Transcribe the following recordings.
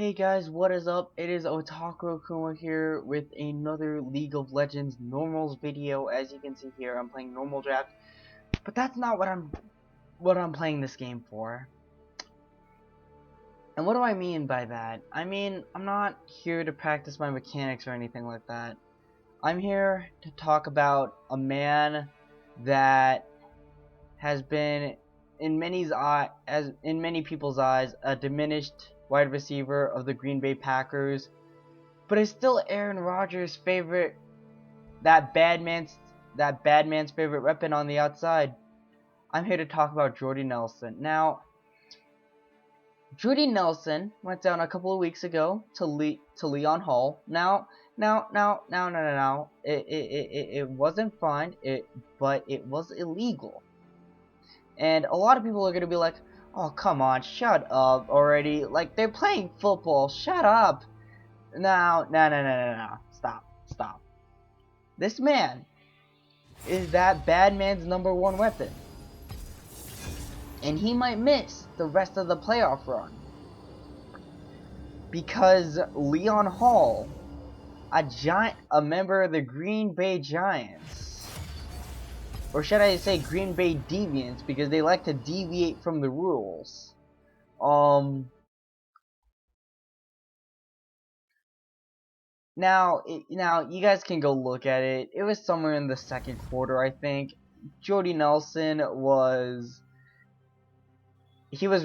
Hey guys, what is up? It is Otaku Kuma here with another League of Legends normals video. As you can see here, I'm playing normal draft, but that's not what I'm playing this game for. And what do I mean by that? I mean, I'm not here to practice my mechanics or anything like that. I'm here to talk about a man that has been in many people's eyes a diminished wide receiver of the Green Bay Packers, but is still Aaron Rodgers' favorite, that bad man's favorite weapon on the outside. I'm here to talk about Jordy Nelson. Now, Jordy Nelson went down a couple of weeks ago to Leon Hall. Now, it wasn't fine, but it was illegal. And a lot of people are gonna be like, "Oh, come on, shut up already! Like, they're playing football. Shut up!" No. Stop. This man is that bad man's #1 weapon, and he might miss the rest of the playoff run because Leon Hall, a member of the Green Bay Giants, or should I say Green Bay Deviants, because they like to deviate from the rules. Now you guys can go look at it. It was somewhere in the second quarter, I think. Jordy Nelson was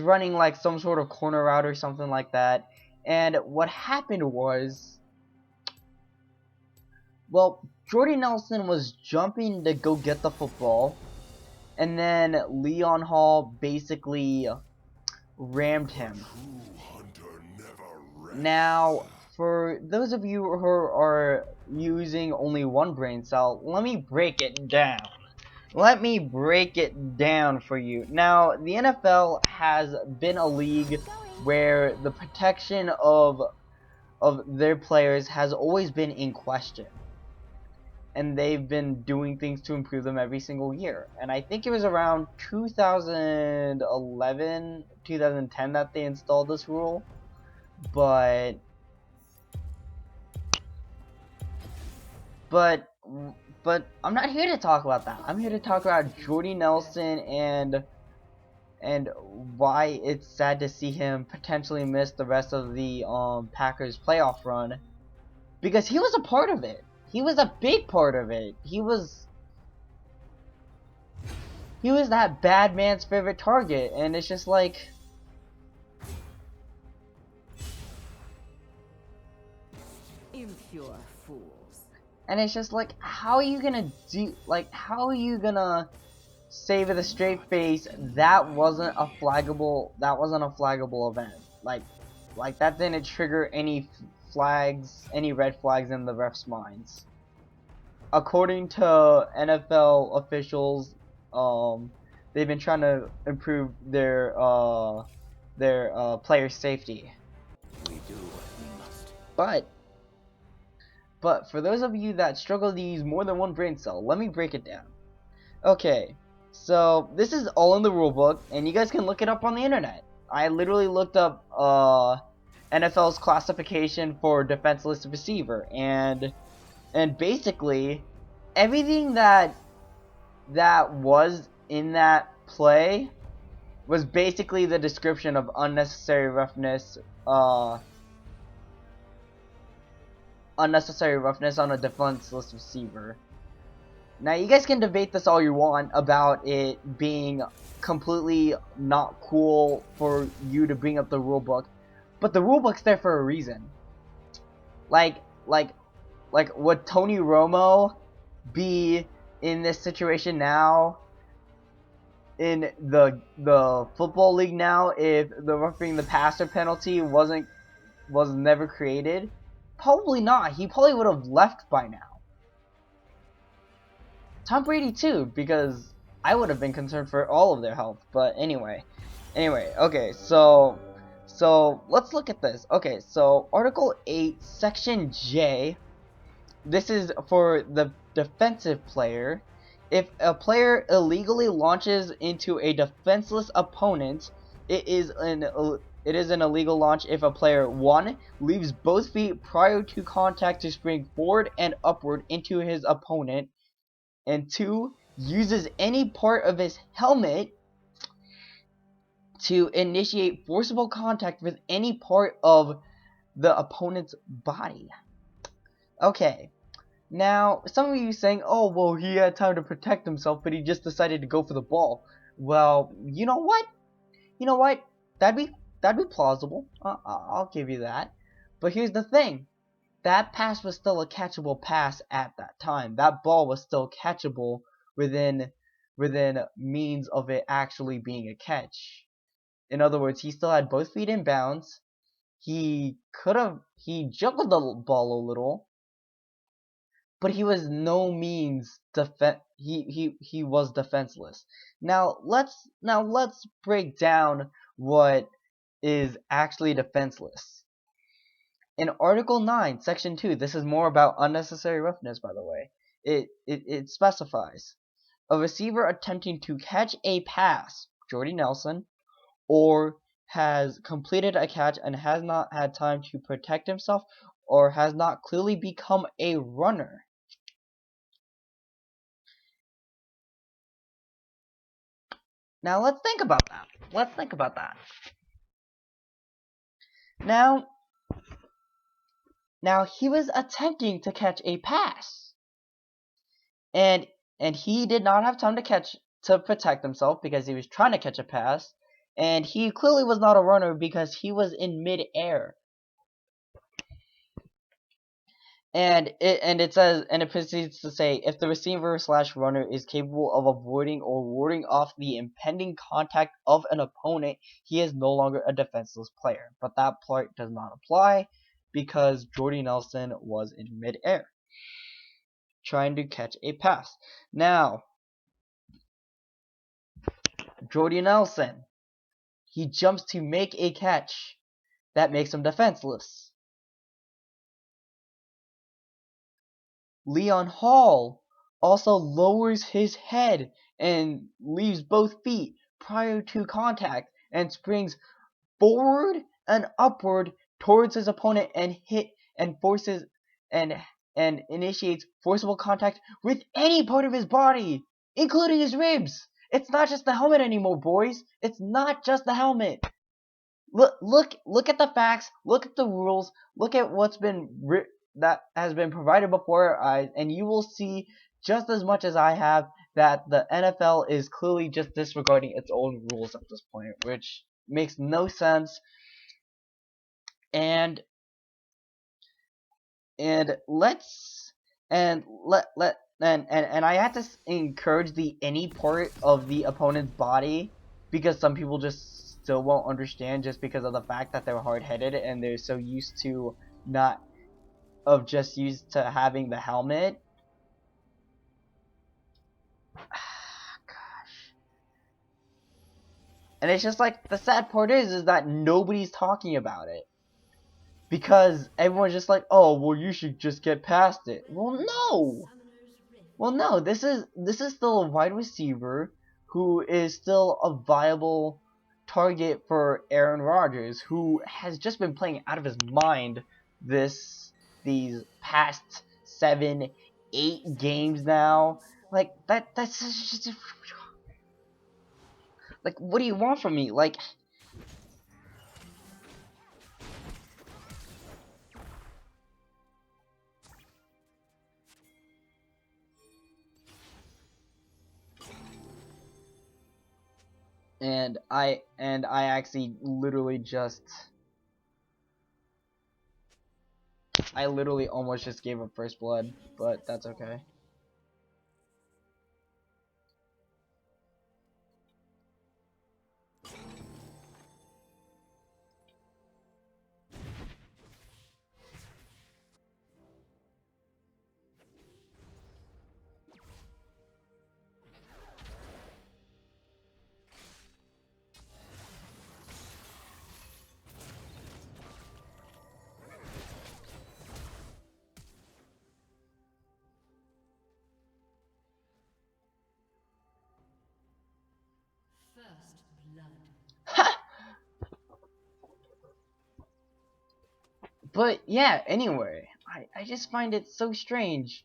running like some sort of corner route or something like that. And what happened was, well, Jordy Nelson was jumping to go get the football, and then Leon Hall basically rammed him. Now, for those of you who are using only one brain cell, let me break it down. Let me break it down for you. Now, the NFL has been a league where the protection of their players has always been in question. And they've been doing things to improve them every single year. And I think it was around 2011, 2010 that they installed this rule. But I'm not here to talk about that. I'm here to talk about Jordy Nelson and why it's sad to see him potentially miss the rest of the Packers playoff run, because he was a part of it. He was a big part of it. He was that bad man's favorite target, and it's just like, impure fools. and it's just like, how are you gonna say with a straight face that wasn't a flaggable event? Like that didn't trigger any red flags in the refs' minds. According to NFL officials, they've been trying to improve their player safety. We do what we must. But for those of you that struggle to use more than one brain cell, let me break it down. Okay, so this is all in the rulebook, and you guys can look it up on the internet. I literally looked up NFL's classification for defenseless receiver, and basically everything that was in that play was basically the description of unnecessary roughness on a defenseless receiver. Now, you guys can debate this all you want about it being completely not cool for you to bring up the rulebook, but the rulebook's there for a reason. Like would Tony Romo be in this situation now in the football league now if the roughing the passer penalty was never created? Probably not. He probably would have left by now. Tom Brady too, because I would have been concerned for all of their health. But anyway, okay, so let's look at this. Okay, so Article 8, Section J. This is for the defensive player. If a player illegally launches into a defenseless opponent, it is it is an illegal launch if a player 1. Leaves both feet prior to contact to spring forward and upward into his opponent, and 2. Uses any part of his helmet to initiate forcible contact with any part of the opponent's body. Okay, now some of you saying, oh well, he had time to protect himself but he just decided to go for the ball. Well, you know what, that'd be plausible. I'll give you that. But here's the thing, that pass was still a catchable pass at that time. That ball was still catchable within means of it actually being a catch. In other words, he still had both feet in bounds. He juggled the ball a little, but he was no means he was defenseless. Now let's break down what is actually defenseless. In Article 9, Section 2, this is more about unnecessary roughness, by the way. It specifies a receiver attempting to catch a pass, Jordy Nelson, or has completed a catch and has not had time to protect himself, or has not clearly become a runner. Now let's think about that. Now he was attempting to catch a pass, and he did not have time to protect himself because he was trying to catch a pass, and he clearly was not a runner because he was in mid-air. And it proceeds to say, if the receiver / runner is capable of avoiding or warding off the impending contact of an opponent, he is no longer a defenseless player. But that part does not apply because Jordy Nelson was in mid-air trying to catch a pass. Now, Jordy Nelson, he jumps to make a catch. That makes him defenseless. Leon Hall also lowers his head and leaves both feet prior to contact and springs forward and upward towards his opponent and forces and initiates forcible contact with any part of his body, including his ribs. It's not just the helmet anymore, boys. It's not just the helmet. Look at the facts. Look at the rules. Look at what's been that has been provided before our eyes, and you will see just as much as I have that the NFL is clearly just disregarding its own rules at this point, which makes no sense. And I have to encourage the any part of the opponent's body, because some people just still won't understand just because of the fact that they're hard-headed and they're so used to having the helmet. Gosh. And it's just like, the sad part is that nobody's talking about it. Because everyone's just like, oh, well, you should just get past it. Well, no, this is still a wide receiver who is still a viable target for Aaron Rodgers, who has just been playing out of his mind these past 7-8 games now. Like that's just like, what do you want from me? Like, and I actually literally almost just gave up first blood, but that's okay. But yeah, anyway, I just find it so strange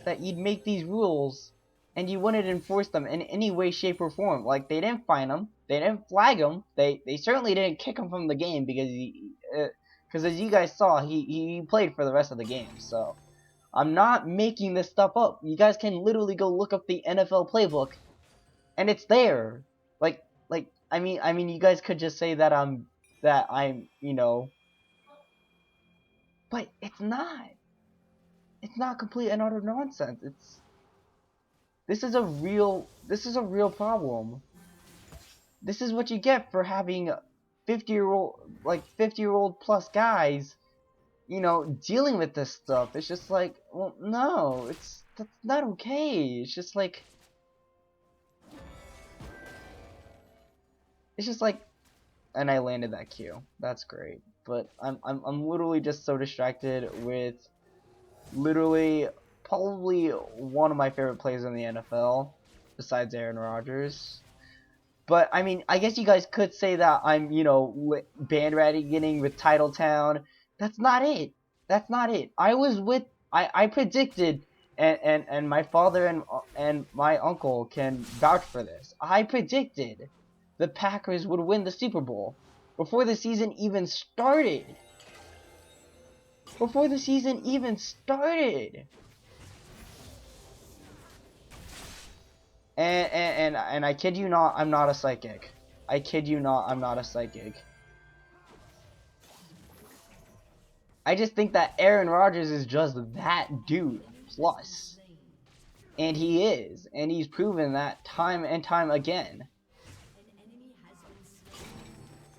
that you'd make these rules and you wouldn't enforce them in any way, shape, or form. Like, they didn't fine him, they didn't flag him, they certainly didn't kick him from the game because as you guys saw, he played for the rest of the game. So I'm not making this stuff up. You guys can literally go look up the NFL playbook, and it's there. Like I mean, you guys could just say that I'm you know, but it's not. It's not complete and utter nonsense. This is a real problem. This is what you get for having 50-year-old plus guys, you know, dealing with this stuff. It's just like, well, no, that's not okay. It's just like and I landed that Q. That's great. But I'm literally just so distracted with literally probably one of my favorite players in the NFL besides Aaron Rodgers. But I mean, I guess you guys could say that I'm, you know, bandwagoning with Titletown. That's not it. That's not it. I predicted, and my father and my uncle can vouch for this. I predicted the Packers would win the Super Bowl before the season even started. Before the season even started. And I kid you not, I'm not a psychic. I kid you not, I'm not a psychic. I just think that Aaron Rodgers is just that dude plus. And he is. And he's proven that time and time again.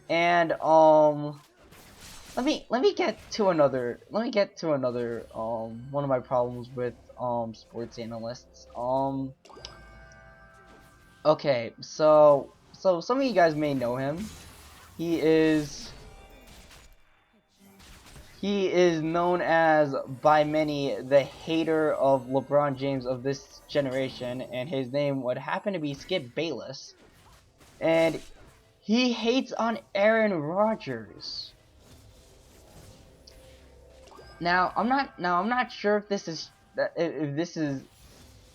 And let me get to another one of my problems with sports analysts. Okay, so some of you guys may know him. He is known as, by many, the hater of LeBron James of this generation, and his name would happen to be Skip Bayless. And he hates on Aaron Rodgers. Now, I'm not sure if this is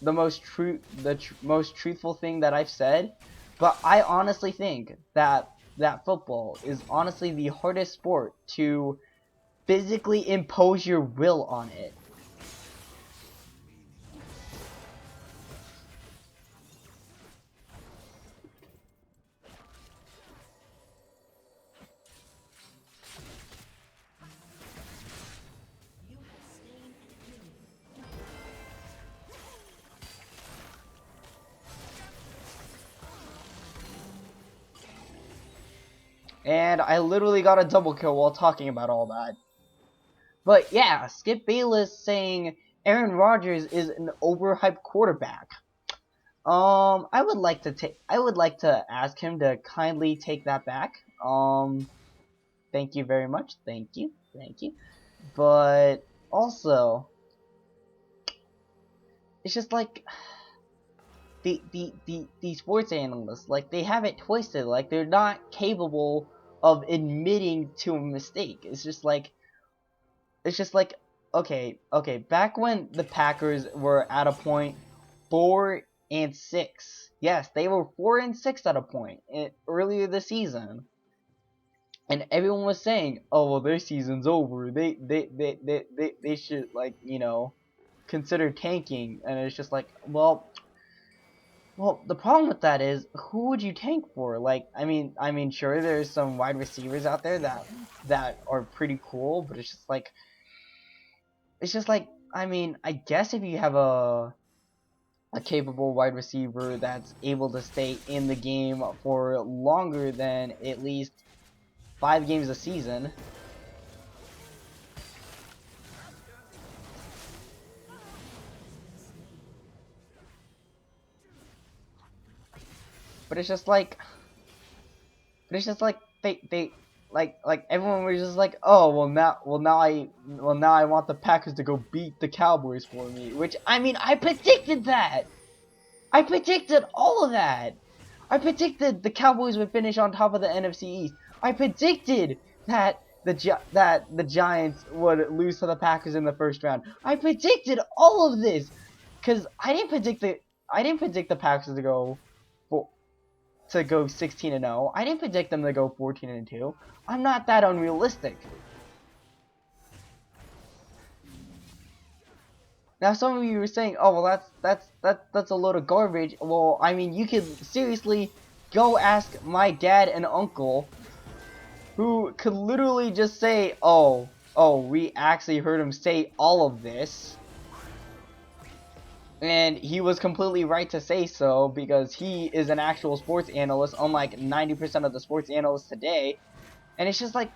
the most truthful thing that I've said, but I honestly think that football is honestly the hardest sport to physically impose your will on it. And I literally got a double kill while talking about all that. But yeah, Skip Bayless saying Aaron Rodgers is an overhyped quarterback. I would like to ask him to kindly take that back. Thank you very much. Thank you. But also, it's just like the sports analysts, like, they have it twisted. Like, they're not capable of admitting to a mistake. It's just like, okay, back when the Packers were at a point 4-6. Yes, they were 4-6 at a point earlier this season. And everyone was saying, "Oh, well, their season's over. They should, like, you know, consider tanking." And it's just like, well, the problem with that is, who would you tank for? Like, I mean, sure, there's some wide receivers out there that are pretty cool, but it's just like, I mean, I guess if you have a capable wide receiver that's able to stay in the game for longer than at least 5 games a season. But it's just like they like everyone was just like, oh, well now I want the Packers to go beat the Cowboys for me, which, I mean, I predicted that. I predicted all of that. I predicted the Cowboys would finish on top of the NFC East. I predicted that that the Giants would lose to the Packers in the first round. I predicted all of this because I didn't predict the Packers to go 16-0. I didn't predict them to go 14-2. I'm not that unrealistic. Now some of you were saying, "Oh, well, that's a load of garbage." Well, I mean, you could seriously go ask my dad and uncle, who could literally just say, "Oh, we actually heard him say all of this." And he was completely right to say so, because he is an actual sports analyst, unlike 90% of the sports analysts today. And it's just like,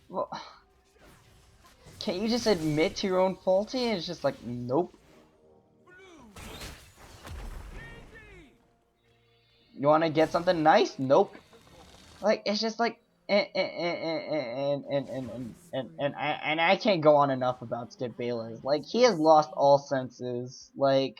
well, can't you just admit to your own faulty? And it's just like, nope. You want to get something nice? Nope. Like, it's just like, and I can't go on enough about Skip Bayless. Like, he has lost all senses. Like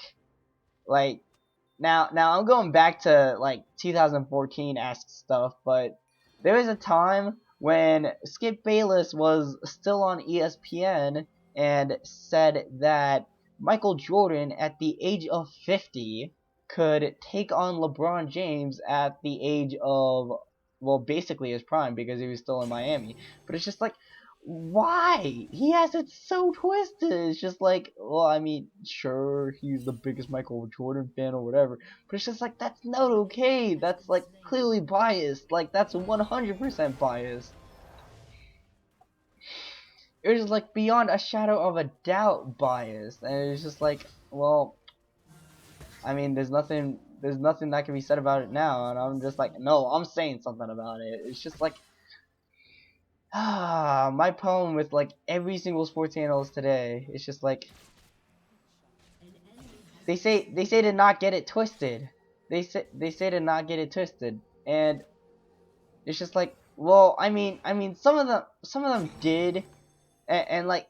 now I'm going back to like 2014-esque stuff, but there was a time when Skip Bayless was still on ESPN and said that Michael Jordan at the age of 50 could take on LeBron James at the age of, well, basically his prime, because he was still in Miami. But it's just like, why? He has it so twisted. It's just like, well, I mean, sure, he's the biggest Michael Jordan fan or whatever, but it's just like, that's not okay. That's like clearly biased. Like, that's 100% biased. It was just like beyond a shadow of a doubt biased, and it's just like, well, I mean, there's nothing that can be said about it now, and I'm just like, no, I'm saying something about it. It's just like, my problem with like every single sports analyst today, it's just like, they say to not get it twisted. They say to not get it twisted, and it's just like, well, I mean, some of them did, and like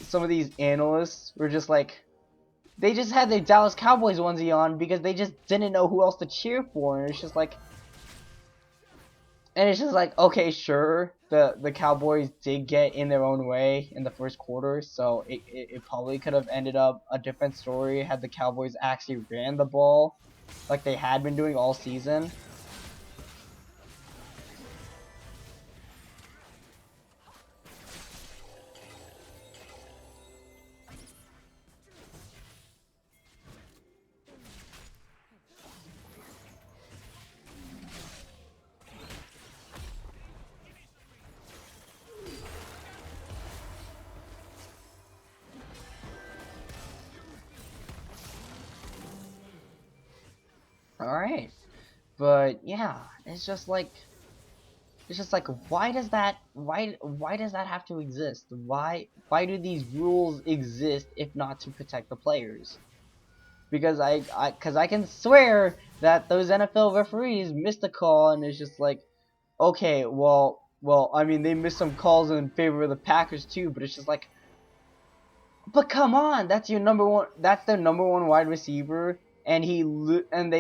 some of these analysts were just like, they just had their Dallas Cowboys onesie on because they just didn't know who else to cheer for, and it's just like, okay, sure, the Cowboys did get in their own way in the first quarter, so it probably could have ended up a different story had the Cowboys actually ran the ball like they had been doing all season. Alright. But yeah, it's just like, why does that have to exist? Why do these rules exist if not to protect the players? Because I can swear that those NFL referees missed a call, and it's just like, okay, well, I mean, they missed some calls in favor of the Packers too, but it's just like, but come on, that's their number one wide receiver, and they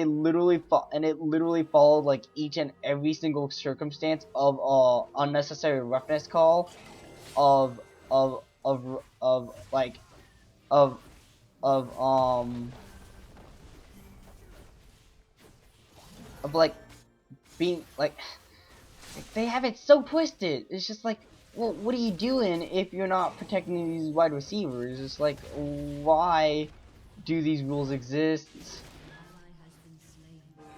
literally it literally followed like each and every single circumstance of unnecessary roughness call, of like of like being like, they have it so twisted. It's just like, well, what are you doing if you're not protecting these wide receivers? It's like, why do these rules exist?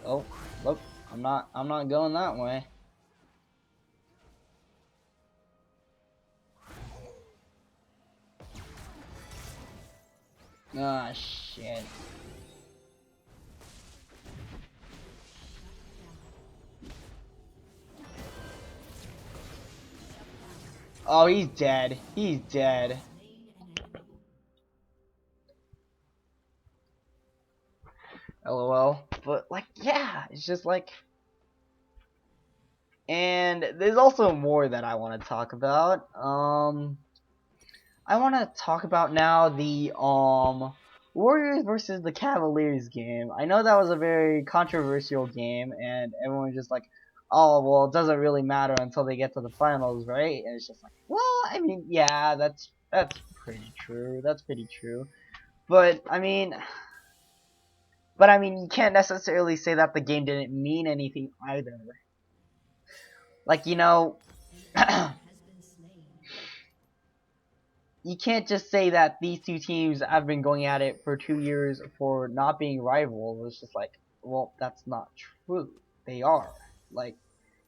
Oh, look, I'm not going that way. Ah, shit. Oh, he's dead. He's dead. LOL. But, like, yeah, it's just like... And there's also more that I want to talk about. I want to talk about now the Warriors versus the Cavaliers game. I know that was a very controversial game, and everyone was just like, "Oh, well, it doesn't really matter until they get to the finals, right?" And it's just like, well, I mean, yeah, that's pretty true. That's pretty true. But I mean, you can't necessarily say that the game didn't mean anything either. Like, you know, you can't just say that these two teams have been going at it for 2 years for not being rivals. It's just like, well, that's not true. They are. Like,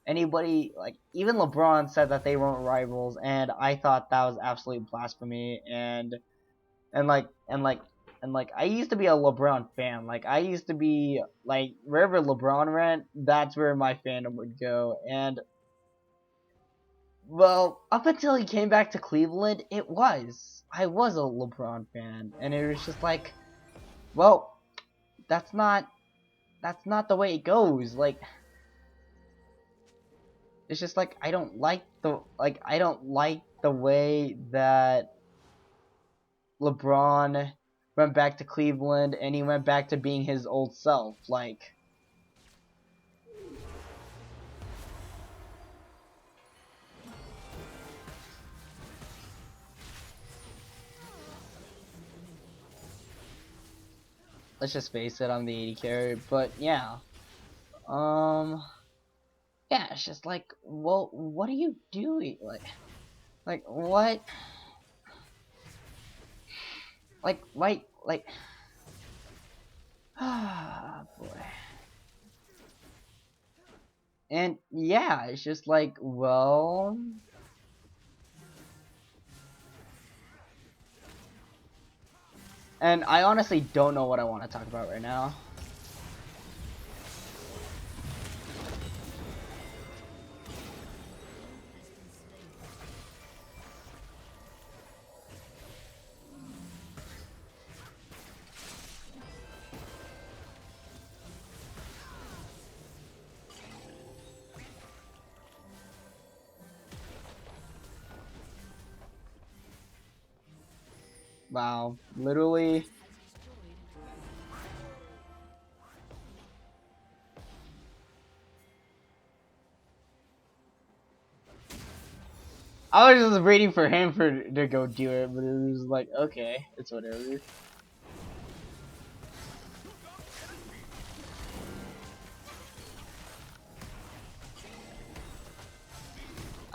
anybody, like, even LeBron said that they weren't rivals, and I thought that was absolute blasphemy. And like, and like, and like, I used to be a LeBron fan. Like, I used to be, like, wherever LeBron went, that's where my fandom would go. And well, up until he came back to Cleveland, I was a LeBron fan, and it was just like, well, that's not the way it goes. Like, it's just like I don't like the way that LeBron went back to Cleveland and he went back to being his old self. Like, let's just face it, I'm the 80 carry. But yeah, yeah, it's just like, well, what are you doing? Like what? Like, ah, boy. And yeah, it's just like, well, and I honestly don't know what I want to talk about right now. Wow, literally. I was just waiting for him to go do it, but it was like, okay, it's whatever.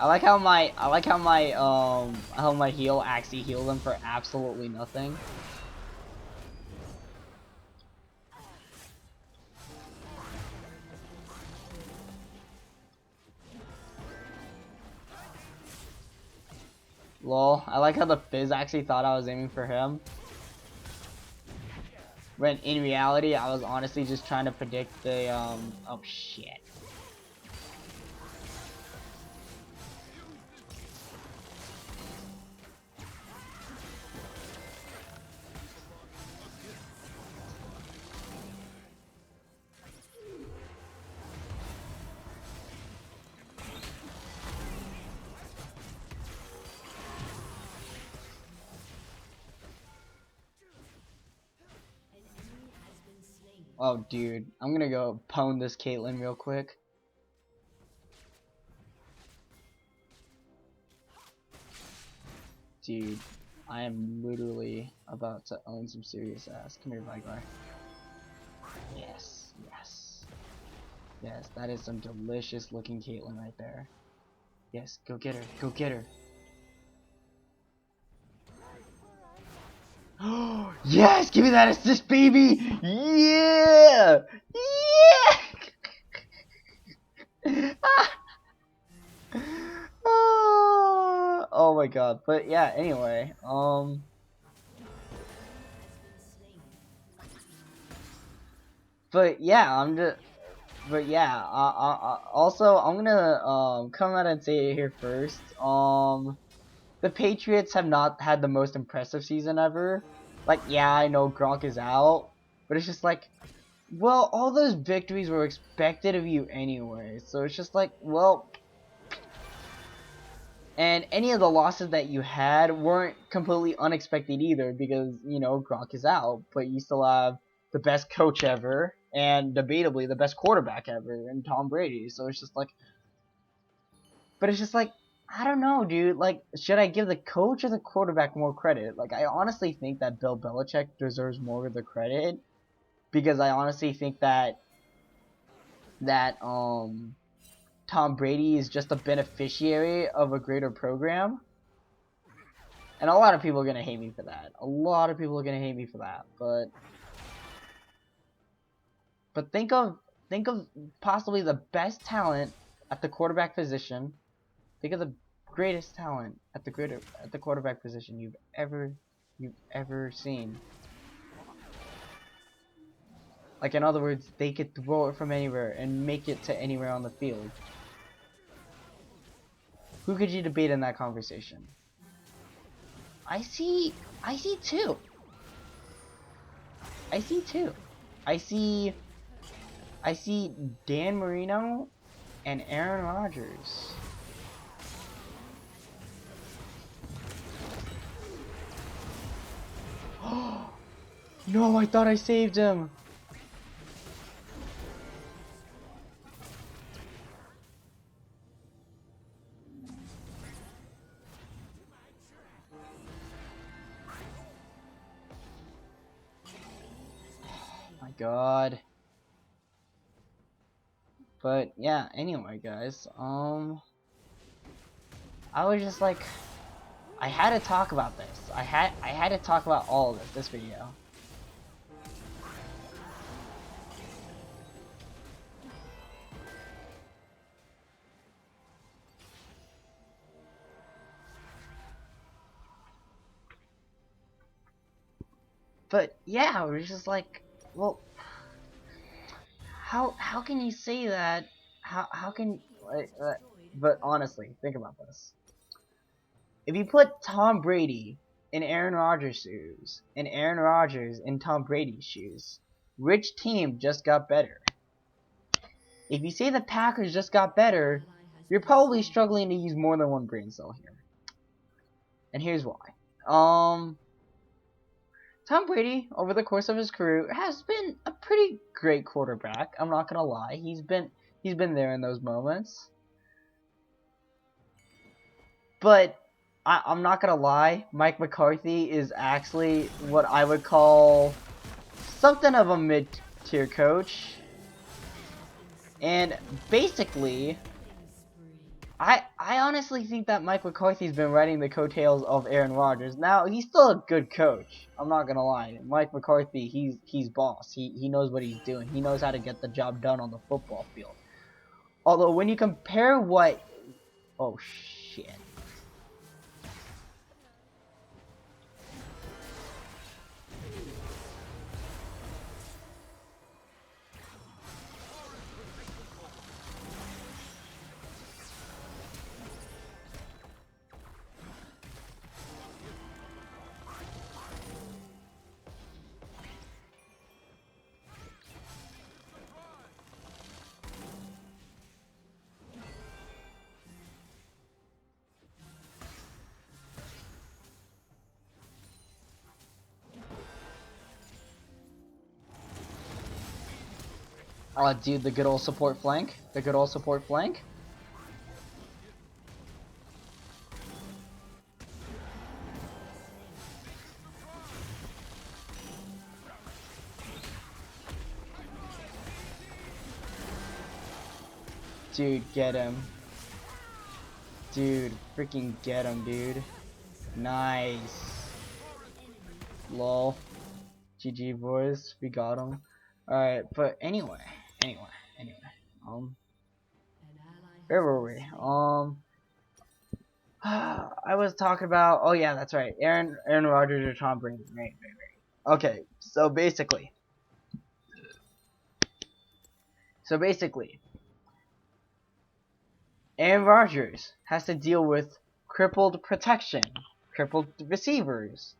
I like how my heal actually healed him for absolutely nothing. Lol, I like how the Fizz actually thought I was aiming for him. When in reality, I was honestly just trying to predict the, oh shit. Oh, dude, I'm gonna go pwn this Caitlyn real quick. Dude, I am literally about to own some serious ass. Come here, Vigor. Yes, yes. Yes, that is some delicious looking Caitlyn right there. Yes, go get her, go get her. Oh, yes, give me that assist, baby! Yeah! Yeah! Oh my god, but yeah, anyway, but yeah, also, I'm gonna, come out and say it here first, the Patriots have not had the most impressive season ever. Like, yeah, I know Gronk is out, but it's just like, well, all those victories were expected of you anyway, so it's just like, well, And any of the losses that you had weren't completely unexpected either, because, you know, Gronk is out, but you still have the best coach ever, and debatably the best quarterback ever, in Tom Brady. So it's just like, but it's just like, I don't know, dude. Like, should I give the coach or the quarterback more credit? Like, I honestly think that Bill Belichick deserves more of the credit, because I honestly think that Tom Brady is just a beneficiary of a greater program. And a lot of people are gonna hate me for that. A lot of people are gonna hate me for that. But think of possibly the best talent at the quarterback position. Think of the greatest talent at the quarterback position you've ever seen. Like, in other words, they could throw it from anywhere and make it to anywhere on the field. Who could you debate in that conversation? I see two. I see Dan Marino and Aaron Rodgers. No, I thought I saved him. My God. But yeah, anyway, guys, I was just like, I had to talk about this. I had to talk about all of this video. But yeah, I was just like, well, how can you say that? How can but honestly, think about this. If you put Tom Brady in Aaron Rodgers' shoes and Aaron Rodgers in Tom Brady's shoes, which team just got better? If you say the Packers just got better, you're probably struggling to use more than one brain cell here. And here's why. Tom Brady, over the course of his career, has been a pretty great quarterback. I'm not gonna lie. He's been there in those moments. But I'm not gonna lie. Mike McCarthy is actually what I would call something of a mid-tier coach. And basically, I honestly think that Mike McCarthy's been riding the coattails of Aaron Rodgers. Now, he's still a good coach. I'm not gonna lie. Mike McCarthy, he's boss. He knows what he's doing. He knows how to get the job done on the football field. Although when you compare what, oh shit. Dude, the good old support flank. The good old support flank. Dude, get him. Dude, freaking get him, dude. Nice. Lol. GG, boys. We got him. Alright, but anyway. Where were we? I was talking about, oh yeah, that's right. Aaron Rodgers or Tom Brady. Right. Okay, so basically, Aaron Rodgers has to deal with crippled protection, crippled receivers,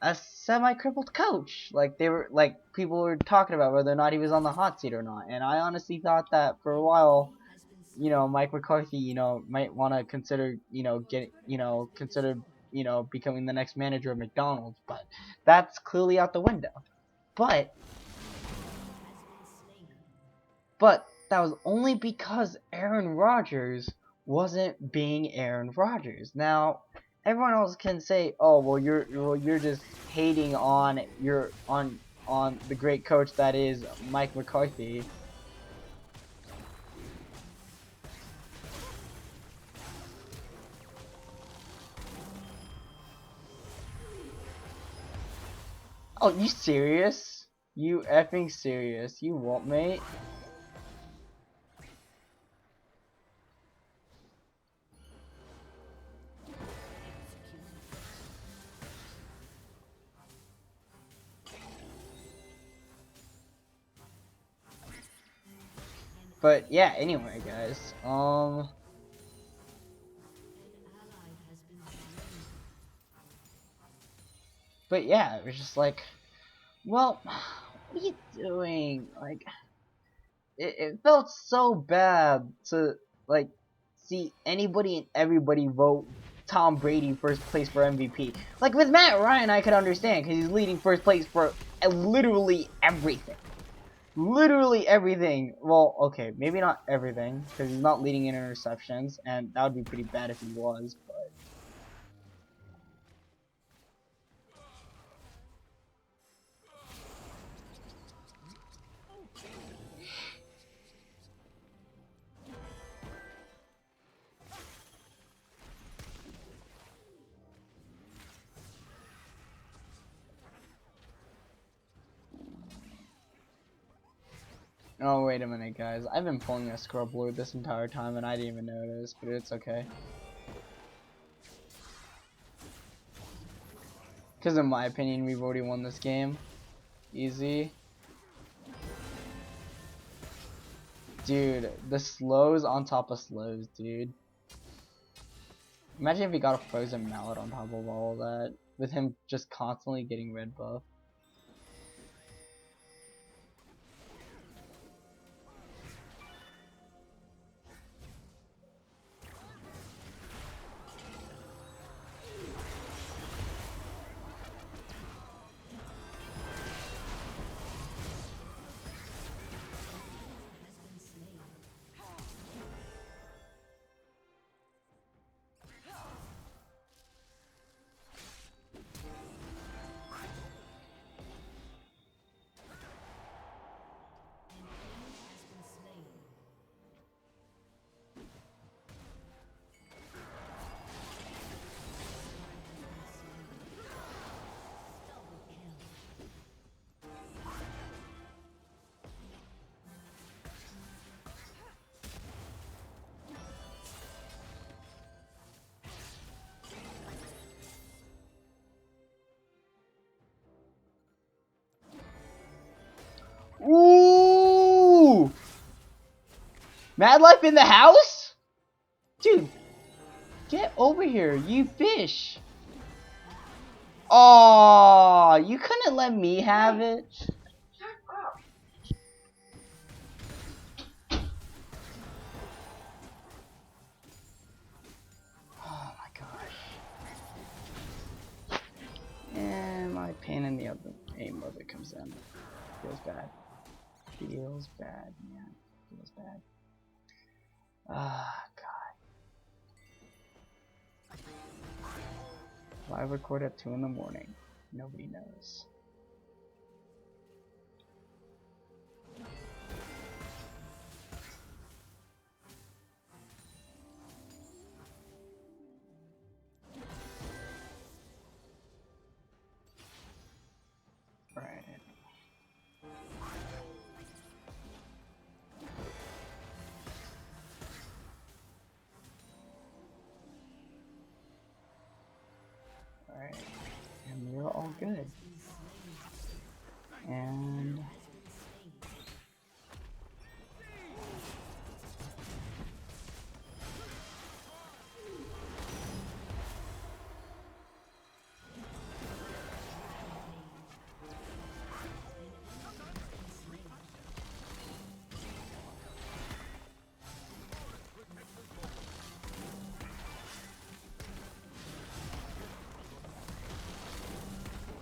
a semi-crippled coach. Like people were talking about whether or not he was on the hot seat or not. And I honestly thought that for a while, Mike McCarthy, might want to consider, becoming the next manager of McDonald's, but that's clearly out the window. But that was only because Aaron Rodgers wasn't being Aaron Rodgers. Now, everyone else can say, "Oh, well, you're just hating on the great coach that is Mike McCarthy." Oh, you serious? You effing serious? You what, mate? But yeah, anyway, guys. But yeah, it was just like, well, what are you doing? Like, it felt so bad to like see anybody and everybody vote Tom Brady first place for MVP. Like with Matt Ryan, I could understand because he's leading first place for literally everything. Literally everything. Well, okay, maybe not everything because he's not leading in interceptions, and that would be pretty bad if he was. But oh, wait a minute, guys. I've been pulling a Scrub Lord this entire time, and I didn't even notice, but it's okay. Because in my opinion, we've already won this game. Easy. Dude, the slows on top of slows, dude. Imagine if he got a frozen mallet on top of all of that, with him just constantly getting red buff. Ooh! Mad Life in the house? Dude, get over here, you fish. Oh, you couldn't let me have it. Oh my gosh. And my pain in the other aim of it comes in. Feels bad. Feels bad, man. Feels bad. Ah, God. Why record at 2 in the morning? Nobody knows. Right. Alright. And we're all good. And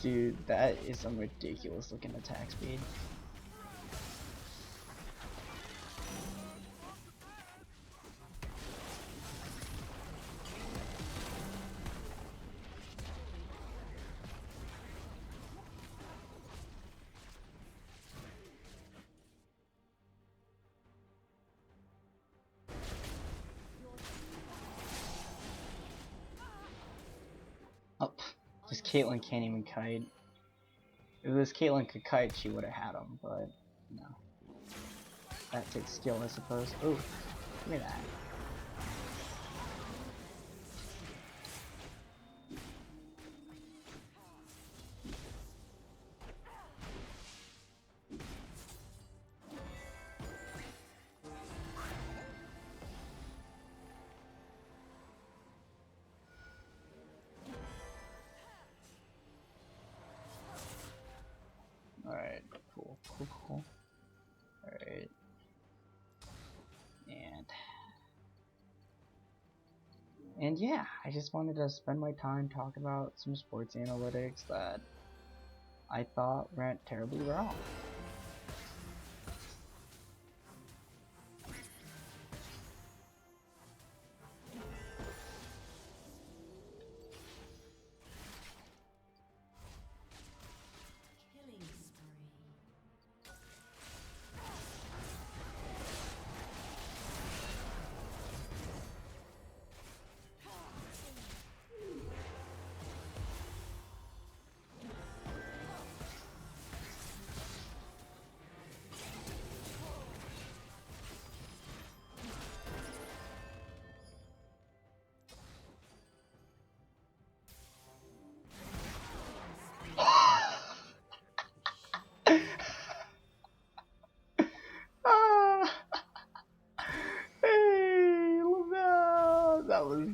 Dude, that is some ridiculous looking attack speed. Oh, this Caitlyn can't even kite. If it was Caitlyn could kite, she would have had him, but no. That takes skill, I suppose. Ooh, give me that. Alright, cool. Alright. And yeah, I just wanted to spend my time talking about some sports analytics that I thought went terribly wrong. Hey, that was